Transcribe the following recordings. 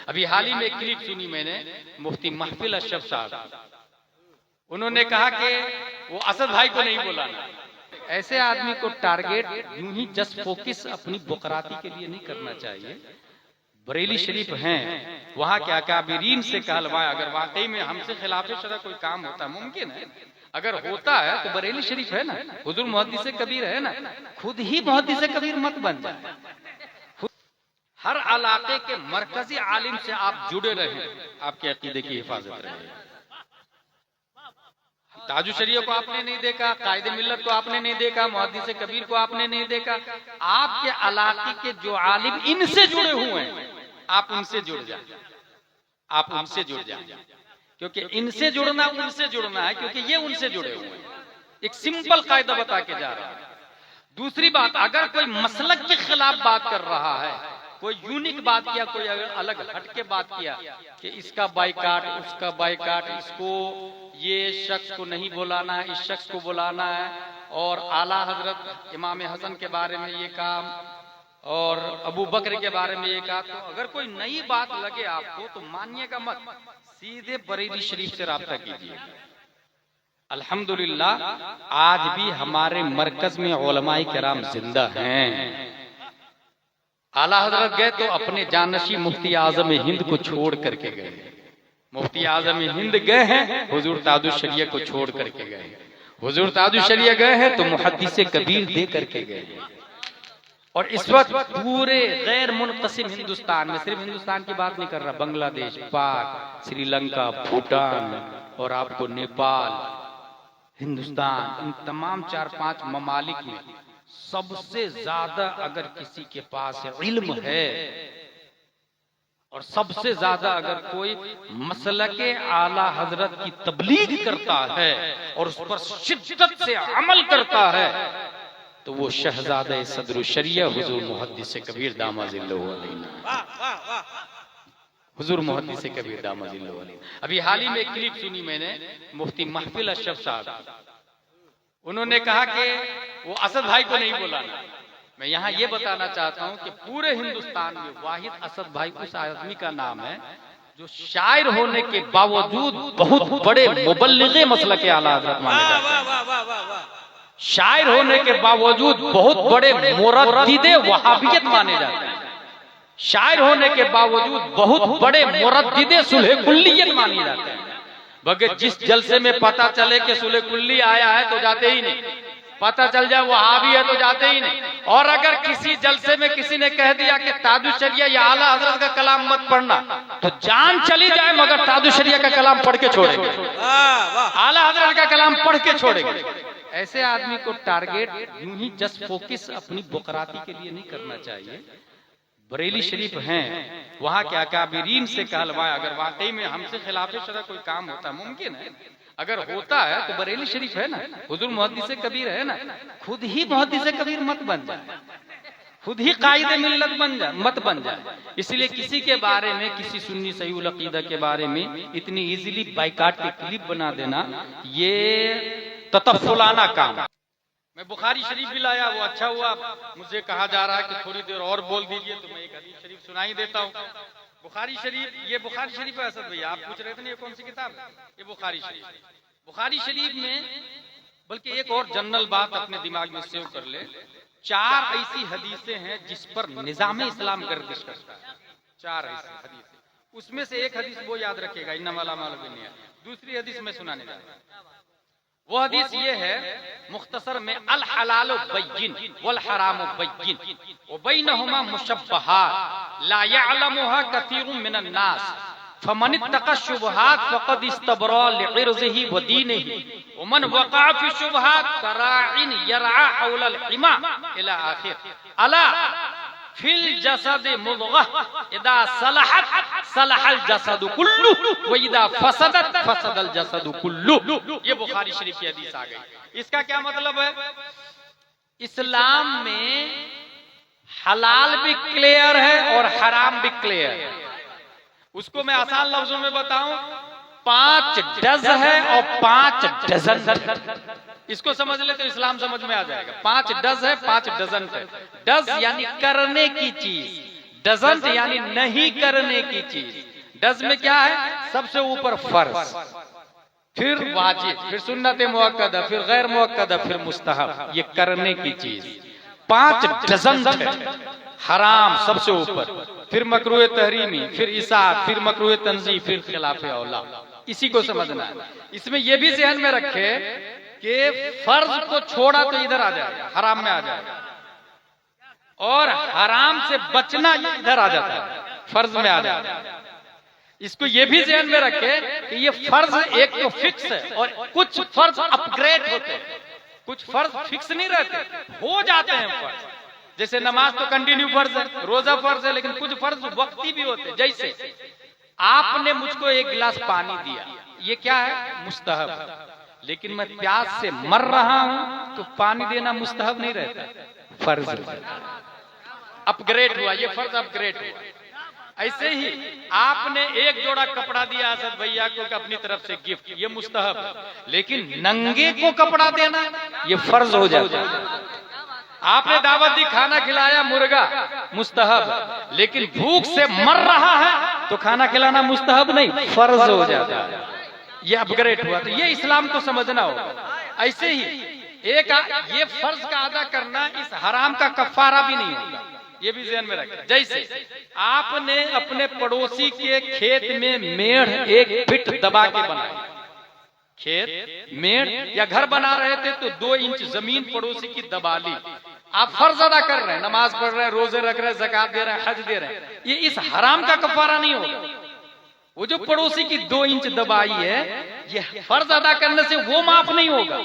अभी हाल ही में एक क्लिप सुनी मैंने, मुफ्ती महफिल अशरफ साहब, उन्होंने कहा कि वो असद भाई को नहीं बुलाना। ऐसे आदमी को टारगेट यूं ही जस्ट फोकस अपनी बुकराती के लिए नहीं करना चाहिए। बरेली शरीफ हैं, वहाँ क्या काबिरीन से कहलवाए, अगर वाकई में हमसे खिलाफ शरअ कोई काम होता, मुमकिन है अगर होता है तो बरेली शरीफ है ना, हुजूर मुहद्दिस कबीर है ना, खुद ही मुहद्दिस कबीर मत बन जाए। हर इलाके के मरकजी आलिम से आप जुड़े रहे, आपके अकीदे की हिफाजत रहे। ताजु शरिया को आपने नहीं देखा, कायदे मिल्लत को आपने नहीं देखा, मुहद्दिस कबीर को आपने नहीं देखा, आपके इलाके के जो आलिम इनसे जुड़े हुए हैं आप उनसे जुड़ जाए, आप उनसे जुड़ जाए, क्योंकि इनसे जुड़ना उनसे जुड़ना है, क्योंकि ये उनसे जुड़े हुए हैं। एक सिंपल कायदा बता के जा रहा है। दूसरी बात, अगर कोई मसलक के खिलाफ बात कर रहा है, कोई यूनिक बात किया, कोई अलग हटके बात किया कि इसका बाइकाट, उसका बाइकाट, इसको ये शख्स को नहीं बुलाना है, इस शख्स को बुलाना है, और आला हजरत इमाम हसन के बारे में ये काम और अबू बकर के बारे में ये कहा, तो अगर कोई नई बात लगे आपको तो मानिएगा मत, सीधे बरेली शरीफ से राब्ता कीजिए। अल्हम्दुलिल्लाह आज भी हमारे मरकज में उलमाए किराम जिंदा हैं। आला हजरत गए तो अपने जानशी मुफ्ती आजम हिंद को छोड़ करके गए। मुफ्ती आजम हिंद गए हैं, हुजूर ताजुश शरिया को छोड़ करके गए। हुजूर ताजुश शरिया गए हैं तो मुहद्दिस कबीर दे करके गए। और इस वक्त पूरे गैर मुनक़सिम हिंदुस्तान में, सिर्फ हिंदुस्तान की बात नहीं कर रहा, बांग्लादेश, पाक, श्रीलंका, भूटान और आपको नेपाल, हिंदुस्तान, इन तमाम 4-5 ममालिक में सबसे ज्यादा अगर किसी के पास इल्म है और सबसे ज्यादा अगर कोई मसलके आला हजरत की तबलीग करता है और उस पर शिद्दत से अमल करता है, तो वो शहजादा सदरुल शरिया हुजूर मुहद्दिस कबीर दामाजिल्लहु अलैहि, हुजूर मुहद्दिस कबीर दामाजिल्लहु अलैहि। अभी हाल ही में एक क्लिप सुनी मैंने, मुफ्ती महफिल अशरफ साहब, उन्होंने कहा कि वो असद भाई को नहीं बुलाना। मैं यहाँ ये बताना चाहता हूँ कि पूरे हिंदुस्तान में वाहिद असद भाई उस आदमी का नाम है जो शायर होने के बावजूद बहुत बड़े मुबल्लिगे मसलके आला हज़रत माने जाते हैं, शायर होने के बावजूद बहुत बड़े मुरद्दिदे वहाबियत माने जाते हैं, शायर होने के बावजूद बहुत बड़े मुरद्दिदे सुलह कुल्लियत माने जाते हैं। बगैर जिस जलसे में पता चले कि सुलह कुल्ली आया है तो जाते ही नहीं, पता चल जाए वहाबी है तो जाते ही नहीं। और अगर किसी जलसे में किसी ने कह दिया कि ताजुश शरिया या आला हजरत का कलाम मत पढ़ना, तो जान चली जाए मगर ताजुश शरिया का कलाम पढ़ के छोड़ेंगे, आला हजरत का कलाम पढ़ के छोड़ेंगे। ऐसे आदमी को टारगेट यूं ही जस्ट फोकस अपनी बुकराती के लिए नहीं करना चाहिए। बरेली शरीफ हैं, वहाँ क्या काबिरीन से कहलवाए, अगर वाकई में हमसे खिलाफ शरअ कोई काम होता, मुमकिन है अगर होता है तो बरेली शरीफ है ना, हुजूर मुहद्दिस कबीर है ना, खुद ही मुहद्दिस कबीर मत बन जाए, खुद ही कायदे मिल्लत बन जाए, मत बन जाए। इसलिए किसी के बारे में, किसी सुन्नी सही उल अकीदा के बारे में इतनी इजीली बाइकाट की क्लिप बना देना, ये ततफ़ुलाना काम। मैं बुखारी शरीफ भी लाया, वो अच्छा हुआ मुझे कहा जा रहा है कि थोड़ी देर और बोल दीजिए, तो मैं एक हदीस शरीफ सुनाई देता हूँ। बुखारी शरीफ, ये बुखारी शरीफ है असद भैया, आप पूछ रहे थे ना ये कौन सी किताब, ये बुखारी शरीफ। बुखारी शरीफ में बल्कि एक और जनरल बात अपने दिमाग में सेव कर ले, 4 ऐसी हदीसें हैं जिस पर निजाम इस्लाम गर्दिश करता है, 4 ऐसी हदीसें। उसमें से एक हदीस वो याद रखेगा, इन्नमल अमालु बिन्नियात। दूसरी हदीस में सुनाने जा रहा हूं, वो हदीस ये है मुख्तसर में, अल हलालु बय्यिन वल हरामु बय्यिन व बैनहुमा मुशब्बहात ला यअलमुहा कसीरुम मिनन नास फमन इत्तqa शुबहात फक़द इस्तबरा लिइर्ज़िही व दीनिही व मन वक़अ फी शुबहात कराइन यरआ हौलल हिमा इला आखिर। अला फिल जसद मुद्ग़ह इदा सलहत सलहल जसद कुल्लु व इदा फसदत फसदल जसद कुल्लु। ये बुखारी शरीफ की हदीस आ गई। इसका क्या मतलब है? इस्लाम में हलाल भी क्लियर है और हराम भी क्लियर है। उसको मैं आसान लफ्जों में बताऊं, 5 डज है और 5 डजन। इसको समझ ले तो इस्लाम समझ में आ जाएगा। 5 डज है, 5 डजन है। डज यानी करने की चीज, डजंट यानी नहीं करने की चीज। डज में क्या है? सबसे ऊपर फर्ज, फिर वाजिब, फिर सुन्नत मुअक्कदा, फिर गैर मुअक्कदा, फिर मुस्तहब, ये करने की चीज। 5 डजन है। हराम सबसे ऊपर, फिर मकरूह तहरीमी, फिर इसाअत, फिर मकरूह तंज़ीह, फिर खिलाफ औला। इसी को समझना है। इसमें यह भी ज़हन में रखे कि फर्ज को छोड़ा तो इधर आ जाएगा, हराम में आ जाएगा, और हराम से बचना इधर आ जाता है, फर्ज में आ जाता है। इसको ये भी ध्यान में रखे कि ये फर्ज एक तो फिक्स है और कुछ फर्ज अपग्रेड होते हैं, कुछ फर्ज फिक्स नहीं रहते, हो जाते हैं फर्ज। जैसे नमाज तो कंटिन्यू फर्ज है, रोजा फर्ज है, लेकिन कुछ फर्ज वक्ती भी होते हैं। जैसे आपने मुझको एक गिलास पानी दिया, ये क्या है? मुस्तहब। लेकिन मैं प्यास से मर रहा हूं तो पानी देना मुस्तहब नहीं रहता, फर्ज अपग्रेड हुआ, ये फर्ज अपग्रेड हुआ। ऐसे ही आपने एक जोड़ा कपड़ा दिया असद भैया को अपनी तरफ से गिफ्ट, ये मुस्तहब है, लेकिन नंगे को कपड़ा देना ये फर्ज हो जाता है। आपने दावत दी, खाना खिलाया, मुर्गा, मुस्तहब, लेकिन भूख से मर रहा है तो खाना खिलाना मुस्तहब नहीं, फर्ज हो जाता है, ये अपग्रेड हुआ। तो ये इस्लाम को समझना होगा। ऐसे ही एक ये फर्ज का अदा करना, इस हराम का कफारा भी नहीं होगा, ये भी ध्यान में रखें। जैसे आपने अपने पड़ोसी के खेत में मेढ़ एक फिट दबा के बनाया, खेत मेढ़ या घर बना रहे थे तो 2 इंच जमीन पड़ोसी की दबा ली। आप फर्ज अदा कर रहे हैं, नमाज पढ़ रहे हैं, रोजे रख रहे हैं, ज़कात दे रहे हैं, हज दे रहे हैं, ये इस हराम का कफारा नहीं होगा। वो जो पड़ोसी की 2 इंच दबाई है, ये फर्ज अदा करने से वो माफ नहीं होगा।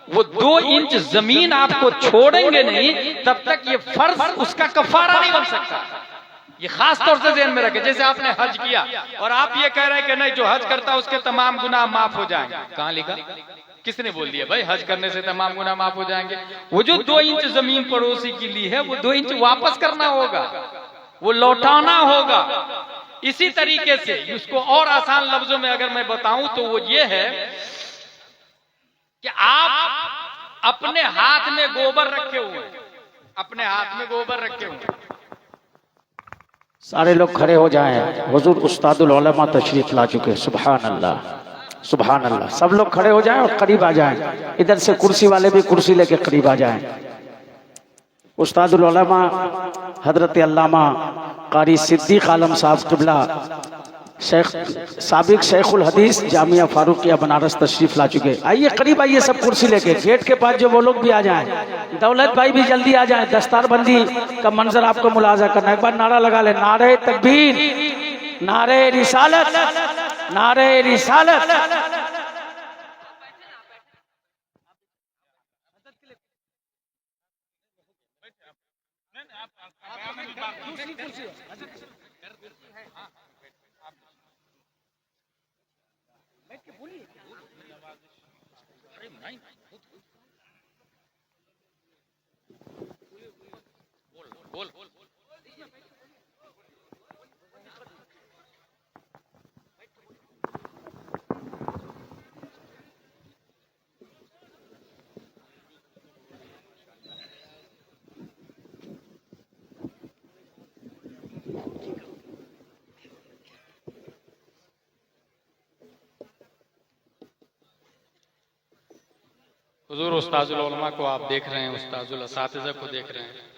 वो 2 इंच जमीन आपको छोड़ेंगे नहीं तब तक ये फर्ज उसका कफारा नहीं बन सकता। ये खास तौर से ध्यान में रखें। जैसे आपने हज किया और आप ये कह रहे हैं कि नहीं, जो हज करता है उसके तमाम गुनाह माफ हो जाएंगे। कहाँ लिखा? किसने बोल दिया भाई हज करने से तमाम गुनाह माफ हो जाएंगे? वो जो 2 इंच जमीन पड़ोसी की ली है, वो 2 इंच वापस करना होगा, वो लौटाना होगा। इसी तरीके से इसको और आसान लफ्जों में अगर मैं बताऊं तो वो ये है कि आप अपने हाथ में गोबर रखे हुए, अपने हाथ में गोबर रखे हुए, सारे लोग खड़े हो जाएं। हुजूर उस्तादुल उलमा तशरीफ ला चुके, सुभान अल्लाह सुभान अल्लाह। सब लोग खड़े हो जाएं और करीब आ जाएं। इधर से कुर्सी वाले भी कुर्सी लेके करीब आ जाएं। उस्तादुल उलमा हजरत अल्लामा कारी सिद्दीक आलम साहब क़िबला शेख साबिक शेखुल हदीस जामिया फारूकिया बनारस तशरीफ ला चुके। आइए करीब आइए, सब कुर्सी लेके। गेट के पास जो वो लोग भी आ जाएं। दौलत भाई भी जल्दी आ जाएं। दस्तारबंदी का मंजर आपको मुलाजा करना। एक बार नारा लगा ले, नारे तकबीर, नारे रिसालत, नारे रिसालत। हुजूर उस्ताजुल उलमा को आप देख रहे हैं, उस्ताजुल असातिज़ा को देख रहे हैं।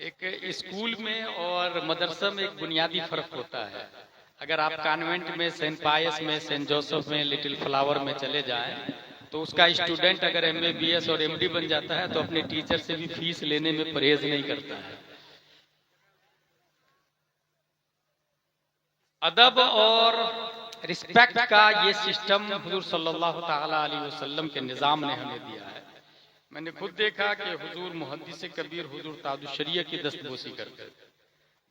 एक स्कूल में और मदरसा में एक बुनियादी फर्क होता है। अगर आप कॉन्वेंट में, सेंट पायस में, सेंट जोसेफ में, लिटिल फ्लावर में चले जाएं तो उसका स्टूडेंट अगर MABS और MD बन जाता है तो अपने टीचर से भी फीस लेने में परहेज नहीं करता है। अदब और रिस्पेक्ट का ये सिस्टम हुजूर सल्लल्लाहु ताला अलैहि वसल्लम के निज़ाम ने हमें दिया है। मैंने खुद देखा कि हुजूर मुहद्दिस कबीर हुजूर ताजुश शरीयह की दस्तबोसी करते हैं,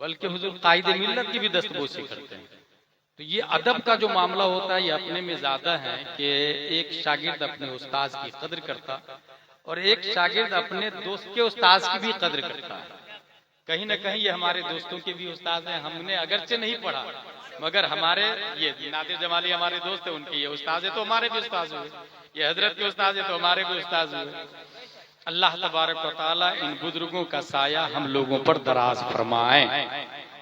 बल्कि हुजूर कायदे मिल्लत की भी दस्तबोसी करते हैं। तो ये अदब का जो मामला होता है ये अपने में ज्यादा है कि एक शागिर्द अपने उस्ताद की कदर करता और एक शागिर्द अपने दोस्त के उस्ताद की भी कदर करता है। कहीं ना कहीं ये हमारे दोस्तों के भी उस्ताद हैं। हमने अगरचे नहीं पढ़ा मगर हमारे ये नादिर जमाली हमारे दोस्त है, उनके ये उस्ताद है तो हमारे भी उस्ताद हुए, ये हजरत के उस्ताद है तो हमारे भी उस्ताद हुए। अल्लाह तबारक व तआला इन बुजुर्गों का साया हम लोगों पर दराज फरमाए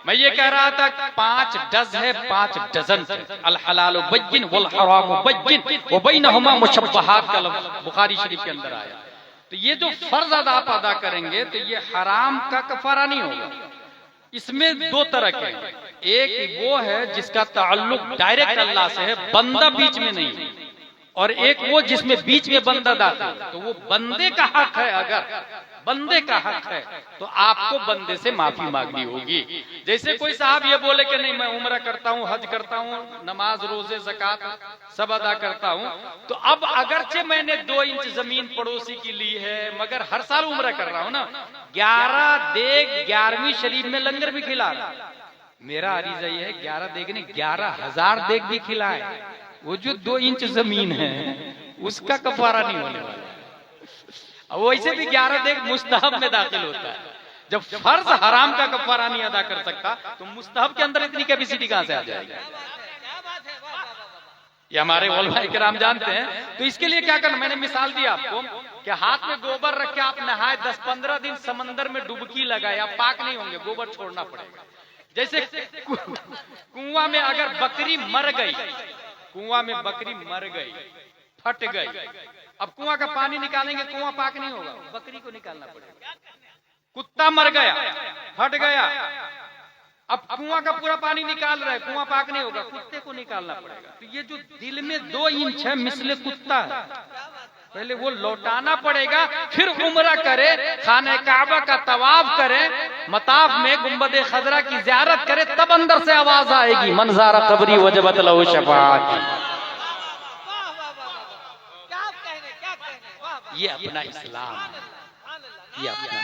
मैं ये कह रहा था 5 डज है, 5 डजन है। अल हलाल बय्यिन वल हराम बय्यिन व बैनहुमा मुशब्बहात का लफ्ज़ बुखारी शरीफ के अंदर आया। तो ये जो फर्ज आप अदा करेंगे तो ये हराम का कफारा नहीं होगा। इसमें 2 तरह के हैं, एक वो है जिसका ताल्लुक डायरेक्ट अल्लाह से है, बंदा बीच में नहीं है, और एक वो जिसमें बीच में बंदा दाखिल। तो वो बंदे का हक है, अगर बंदे का हक है तो आपको बंदे से माफी मांगनी होगी। जैसे कोई साहब ये बोले कि नहीं मैं उम्रा करता हूँ, हज करता हूँ, नमाज रोजे ज़कात सब अदा करता हूँ, तो अब अगरचे मैंने 2 इंच जमीन पड़ोसी की ली है मगर हर साल उम्रा कर रहा हूँ ना, 11 देग 11वीं शरीफ में लंगर भी खिला रहा, मेरा अरीजा ये है 11 देग नहीं 11,000 देग भी खिलाए, वो जो 2 इंच जमीन है उसका कफारा नहीं होने वाला। अब वैसे भी 11 देग मुस्तहब में दाखिल होता है। जब फर्ज हराम का कफारा नहीं अदा कर सकता तो मुस्तहब के अंदर इतनी कैपेसिटी कहां से आ जाएगी? ये हमारे उलमा किराम जानते हैं। तो इसके लिए क्या करना, मैंने मिसाल दी आपको कि हाथ में गोबर रख के आप नहाए, 10-15 दिन समंदर में डुबकी लगाए, आप पाक नहीं होंगे, गोबर छोड़ना पड़ेगा। जैसे कुआं में अगर बकरी मर गई, कुआं में बकरी मर गई, फट गई, अब कुआं का पानी निकालेंगे, कुआं पाक नहीं होगा, बकरी को निकालना पड़ेगा। कुत्ता मर गया, फट गया, अब कुआं का पूरा पानी निकाल रहा है, कुआं पाक नहीं होगा, कुत्ते को निकालना पड़ेगा। तो ये जो दिल में 2 इंच है मिसले कुत्ता है, पहले वो लौटाना पड़ेगा, फिर उम्रा करे, खाने काबा का तवाफ करे, मताफ में गुंबद खजरा की ज़ियारत करे, तब अंदर से आवाज आएगी मंज़ारा कब्री वजबत लहू शफाअत। ये अपना इस्लाम है, ये अपना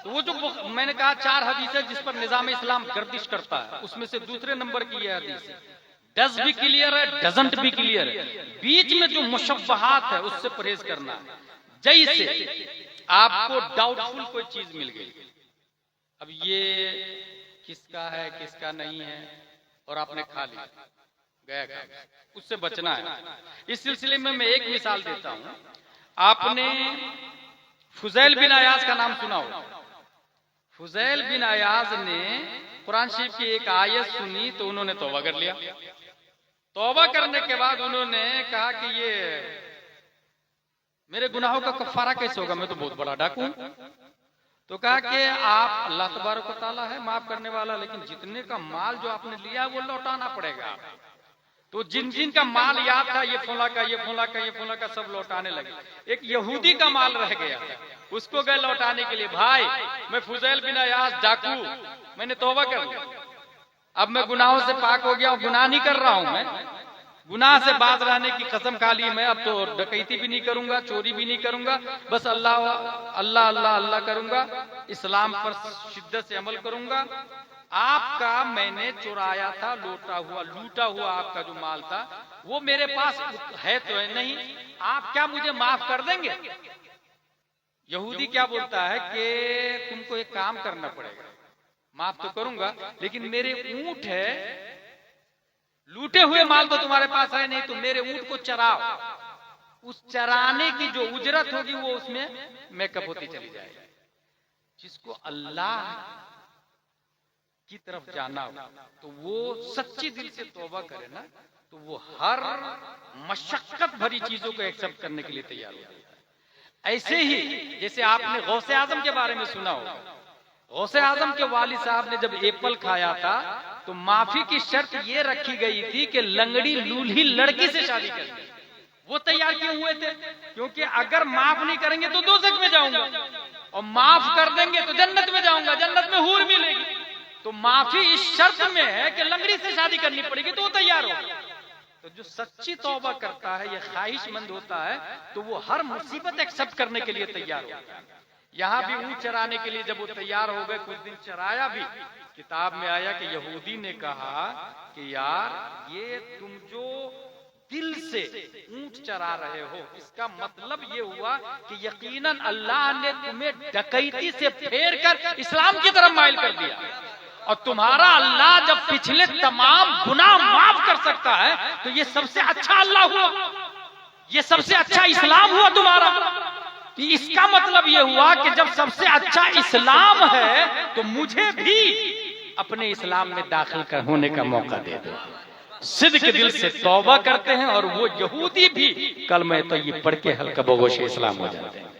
तो वो जो मैंने कहा 4 हदीस है जिस पर निजाम इस्लाम गर्दिश करता है, उसमें से दूसरे नंबर की यह हदीस है। डज भी क्लियर है, डजंट भी क्लियर है, बीच में जो मुशब्बहात है उससे परहेज करना है। जैसे आपको डाउटफुल कोई चीज मिल गई, अब ये किसका है किसका नहीं है, और आपने खा लिया, गया काम, उससे बचना है। इस सिलसिले में मैं एक मिसाल देता हूं। आपने फुजैल बिन अयाज का नाम सुना हो। फुजैल बिन अयाज ने कुरान शरीफ की एक आयत सुनी तो उन्होंने तौबा कर लिया। तौबा करने के बाद उन्होंने कहा कि ये मेरे गुनाहों का कफारा कैसे होगा, मैं तो बहुत बड़ा डाकू। तो कहा कि आप अल्लाह तबारक व तआला है माफ करने वाला, लेकिन जितने का माल जो आपने लिया वो लौटाना पड़ेगा। तो जिन जिन का माल याद था, ये फुला का, ये फुला का, ये फुला का, सब लौटाने लगे। एक यहूदी का माल रह गया, उसको गए लौटाने के लिए। भाई मैं फुजैल बिन अयाज डाकू, मैंने तौबा कर लिया, अब मैं गुनाहों से पाक हो गया, गुनाह नहीं कर रहा हूं, मैं गुनाह से बाज रहने की कसम खा ली, मैं अब तो डकैती भी नहीं करूंगा, चोरी भी नहीं करूंगा, बस अल्लाह अल्लाह अल्लाह अल्लाह करूंगा, इस्लाम पर शिद्दत से अमल करूंगा। आपका मैंने चुराया था, लूटा हुआ आपका जो माल था वो मेरे पास है तो है नहीं, आप क्या मुझे माफ कर देंगे? यहूदी क्या बोलता है कि तुमको एक काम करना पड़ेगा, माफ तो करूंगा लेकिन मेरे ऊंट है, लूटे हुए माल तो तुम्हारे पास है नहीं, तो मेरे ऊंट को चराओ, उस चराने की जो उजरत होगी वो उसमें मेकअप होती चली जाएगी। जिसको अल्लाह की तरफ जाना हो तो वो सच्ची दिल से तौबा करे ना, तो वो हर मशक्कत भरी चीजों को एक्सेप्ट करने के लिए तैयार हो जाता है। ऐसे ही जैसे आपने गौसे आजम के बारे में सुना हो, गौसे आजम के वालिद साहब ने जब एप्पल खाया था तो माफी की शर्त ये रखी गई थी कि लंगड़ी लूल्ही लड़की से शादी करेंगे। वो तैयार क्यों हुए थे? क्योंकि अगर माफ नहीं करेंगे तो दोज़ख में जाऊंगा, और माफ कर देंगे तो जन्नत में जाऊंगा, जन्नत में हूर मिलेगी। तो माफी इस शर्त में है कि लंगड़ी से शादी करनी पड़ेगी, तो वो तैयार होगा। तो जो सच्ची तौबा करता है, ये ख्वाहिशमंद होता है, तो वो हर मुसीबत एक्सेप्ट करने के लिए तैयार होता है। यहाँ भी ऊंट चराने के लिए जब वो तैयार हो गए, कुछ दिन चराया भी, किताब में आया कि यहूदी ने कहा कि यार ये तुम जो दिल से ऊंट चरा रहे हो, इसका मतलब ये हुआ कि यकीनन अल्लाह ने तुम्हें डकैती से फेर कर इस्लाम की तरफ माइल कर दिया। और तुम्हारा अल्लाह जब पिछले तमाम गुनाह माफ कर सकता है तो ये सबसे अच्छा अल्लाह हुआ, ये सबसे अच्छा इस्लाम हुआ तुम्हारा। तो इसका मतलब ये हुआ कि जब सबसे अच्छा इस्लाम है तो मुझे भी अपने इस्लाम में दाखिल होने का मौका दे दो। सिद्ध के दिल से तौबा करते हैं और वो यहूदी भी कलमे तय्यब पढ़ के हल्का बगोश इस्लाम हो जाते हैं।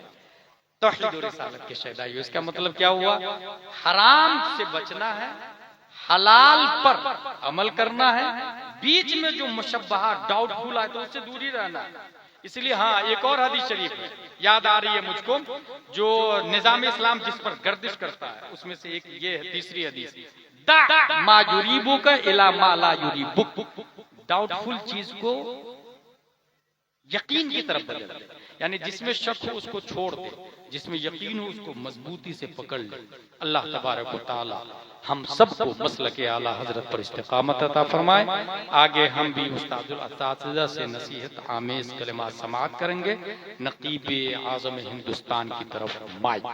तौहीद और रिसालत के शहदाई, इसका मतलब क्या हुआ? हराम से बचना है, हलाल पर अमल करना है, बीच में जो मुशब्बहा डाउटफुल है तो उससे दूर ही रहना है। इसलिए हाँ, एक और हदीस शरीफ है याद आ रही है मुझको, जो निजाम इस्लाम जिस पर गर्दिश करता है उसमें से एक ये है, तीसरी हदीस, दा मा युरीबुक इला मा ला युरीबुक। डाउटफुल चीज को यकीन की तरफ बदल दे, यानी जिसमें शक हो उसको छोड़ दे, जिसमें यकीन हो उसको मजबूती से पकड़ ले। अल्लाह तबारक व तआला हम सबको मसलके आला हजरत पर इस्तिकामत अता फरमाए। आगे हम भी उस्तादुल असातिज़ा से नसीहत आमेज कलिमात समाअत करेंगे। नकीब आज़म हिंदुस्तान की तरफ माइक।